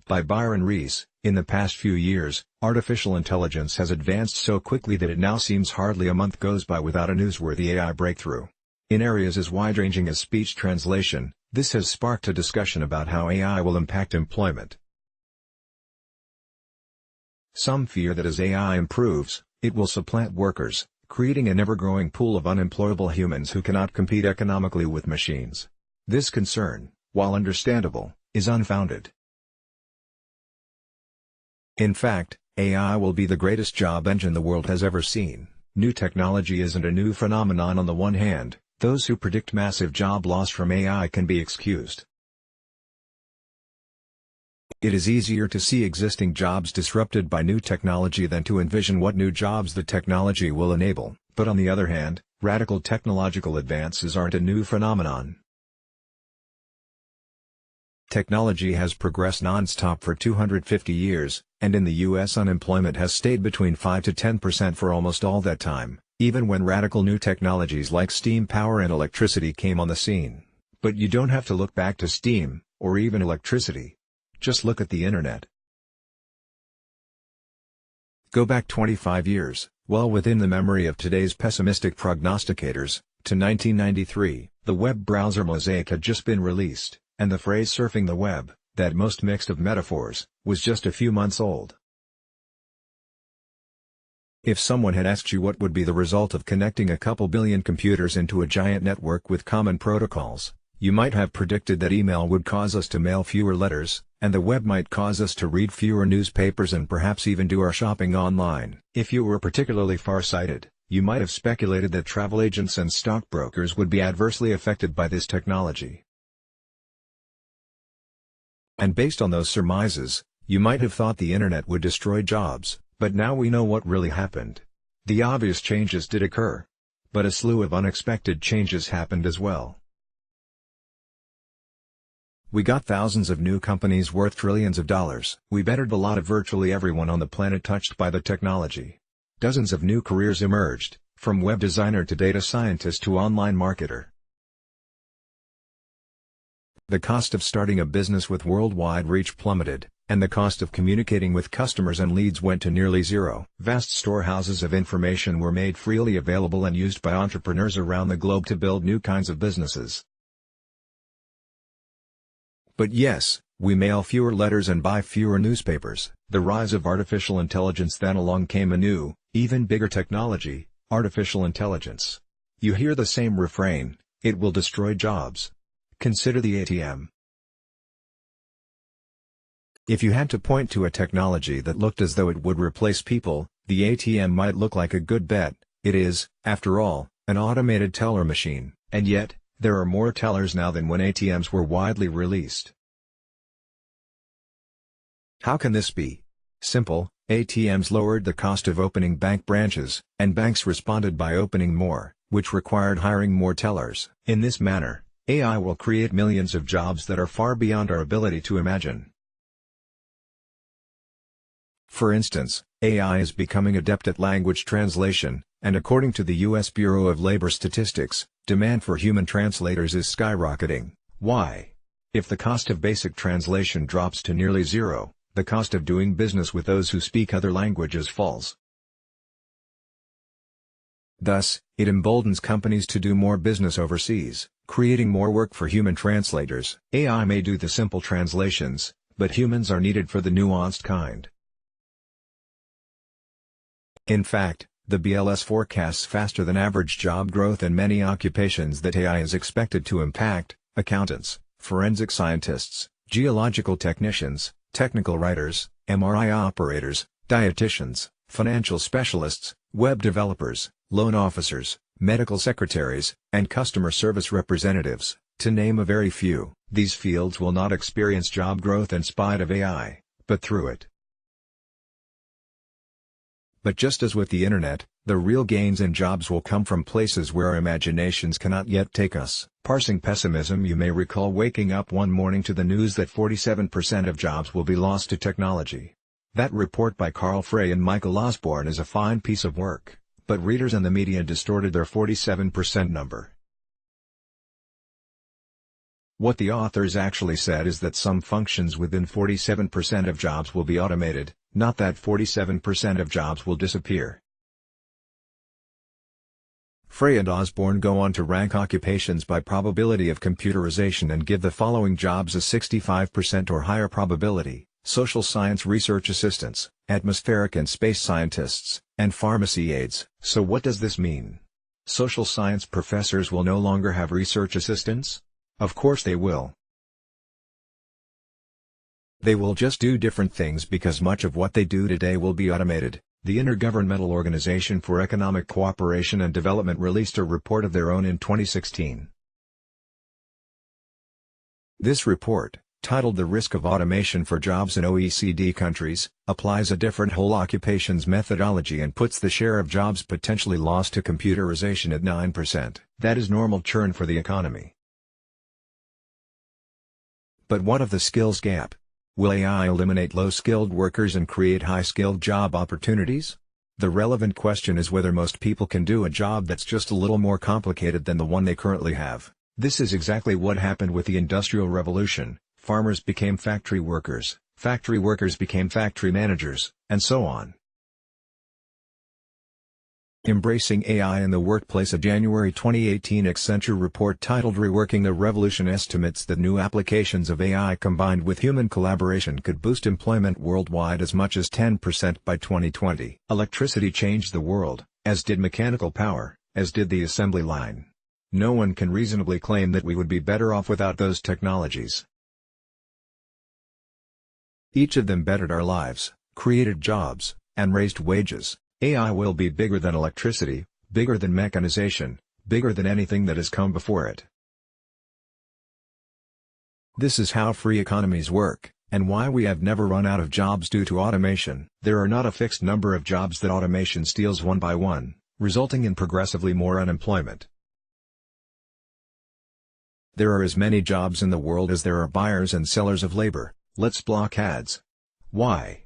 By Byron Reese. In the past few years, artificial intelligence has advanced so quickly that it now seems hardly a month goes by without a newsworthy AI breakthrough. In areas as wide-ranging as speech translation, this has sparked a discussion about how AI will impact employment. Some fear that as AI improves, it will supplant workers, creating an ever-growing pool of unemployable humans who cannot compete economically with machines. This concern, while understandable, is unfounded. In fact, AI will be the greatest job engine the world has ever seen. New technology isn't a new phenomenon. On the one hand, those who predict massive job loss from AI can be excused. It is easier to see existing jobs disrupted by new technology than to envision what new jobs the technology will enable, but on the other hand, radical technological advances aren't a new phenomenon. Technology has progressed non-stop for 250 years, and in the US unemployment has stayed between 5 to 10% for almost all that time, even when radical new technologies like steam power and electricity came on the scene. But you don't have to look back to steam, or even electricity. Just look at the internet. Go back 25 years, well within the memory of today's pessimistic prognosticators, to 1993, the web browser Mosaic had just been released, and the phrase surfing the web, that most mixed of metaphors, was just a few months old. If someone had asked you what would be the result of connecting a couple billion computers into a giant network with common protocols, you might have predicted that email would cause us to mail fewer letters, and the web might cause us to read fewer newspapers and perhaps even do our shopping online. If you were particularly far-sighted, you might have speculated that travel agents and stockbrokers would be adversely affected by this technology. And based on those surmises, you might have thought the internet would destroy jobs, but now we know what really happened. The obvious changes did occur. But a slew of unexpected changes happened as well. We got thousands of new companies worth trillions of dollars. We bettered the lot of virtually everyone on the planet touched by the technology. Dozens of new careers emerged, from web designer to data scientist to online marketer. The cost of starting a business with worldwide reach plummeted, and the cost of communicating with customers and leads went to nearly zero. Vast storehouses of information were made freely available and used by entrepreneurs around the globe to build new kinds of businesses. But yes, we mail fewer letters and buy fewer newspapers. The rise of artificial intelligence. Then along came a new, even bigger technology, artificial intelligence. You hear the same refrain, it will destroy jobs. Consider the ATM. If you had to point to a technology that looked as though it would replace people, the ATM might look like a good bet. It is, after all, an automated teller machine, and yet, there are more tellers now than when ATMs were widely released. How can this be? Simple, ATMs lowered the cost of opening bank branches, and banks responded by opening more, which required hiring more tellers. In this manner, AI will create millions of jobs that are far beyond our ability to imagine. For instance, AI is becoming adept at language translation, and according to the U.S. Bureau of Labor Statistics, demand for human translators is skyrocketing. Why? If the cost of basic translation drops to nearly zero, the cost of doing business with those who speak other languages falls. Thus, it emboldens companies to do more business overseas, creating more work for human translators. AI may do the simple translations, but humans are needed for the nuanced kind. In fact, the BLS forecasts faster than average job growth in many occupations that AI is expected to impact: accountants, forensic scientists, geological technicians, technical writers, MRI operators, dietitians, financial specialists, web developers, loan officers, medical secretaries, and customer service representatives, to name a very few. These fields will not experience job growth in spite of AI, but through it. But just as with the internet, the real gains in jobs will come from places where our imaginations cannot yet take us. Parsing pessimism. You may recall waking up one morning to the news that 47% of jobs will be lost to technology. That report by Carl Frey and Michael Osborne is a fine piece of work, but readers and the media distorted their 47% number. What the authors actually said is that some functions within 47% of jobs will be automated, not that 47% of jobs will disappear. Frey and Osborne go on to rank occupations by probability of computerization and give the following jobs a 65% or higher probability: social science research assistants, atmospheric and space scientists, and pharmacy aides. So what does this mean? Social science professors will no longer have research assistants? Of course they will. They will just do different things because much of what they do today will be automated. The Intergovernmental Organization for Economic Cooperation and Development released a report of their own in 2016. This report, titled "The Risk of Automation for Jobs in OECD Countries," applies a different whole occupations methodology and puts the share of jobs potentially lost to computerization at 9%. That is normal churn for the economy. But what of the skills gap? Will AI eliminate low-skilled workers and create high-skilled job opportunities? The relevant question is whether most people can do a job that's just a little more complicated than the one they currently have. This is exactly what happened with the Industrial Revolution. Farmers became factory workers became factory managers, and so on. Embracing AI in the Workplace. A January 2018 Accenture report titled "Reworking the Revolution" estimates that new applications of AI combined with human collaboration could boost employment worldwide as much as 10% by 2020. Electricity changed the world, as did mechanical power, as did the assembly line. No one can reasonably claim that we would be better off without those technologies. Each of them bettered our lives, created jobs, and raised wages. AI will be bigger than electricity, bigger than mechanization, bigger than anything that has come before it. This is how free economies work, and why we have never run out of jobs due to automation. There are not a fixed number of jobs that automation steals one by one, resulting in progressively more unemployment. There are as many jobs in the world as there are buyers and sellers of labor. Let's block ads. Why?